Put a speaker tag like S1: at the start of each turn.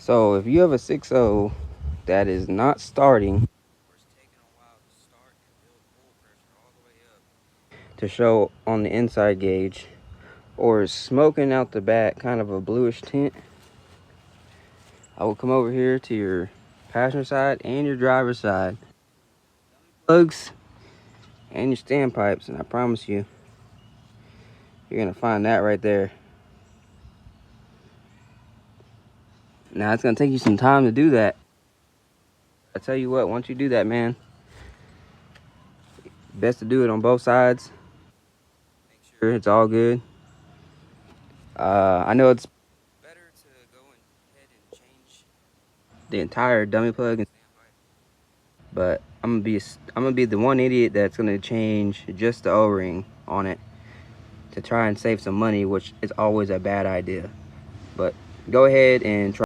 S1: So if you have a 6.0 that is not starting, or it's taking a while to start and build oil pressure all the way up to show on the inside gauge, or is smoking out the back, kind of a bluish tint, I will come over here to your passenger side and your driver's side, plugs and your standpipes, and I promise you, you're gonna find that right there. Now it's gonna take you some time to do that. I tell you what, once you do that, man, best to do it on both sides. Make sure it's all good. I know it's better to go ahead and change the entire dummy plug and standpipe, but I'm gonna be the one idiot that's gonna change just the O-ring on it to try and save some money, which is always a bad idea. But go ahead and try.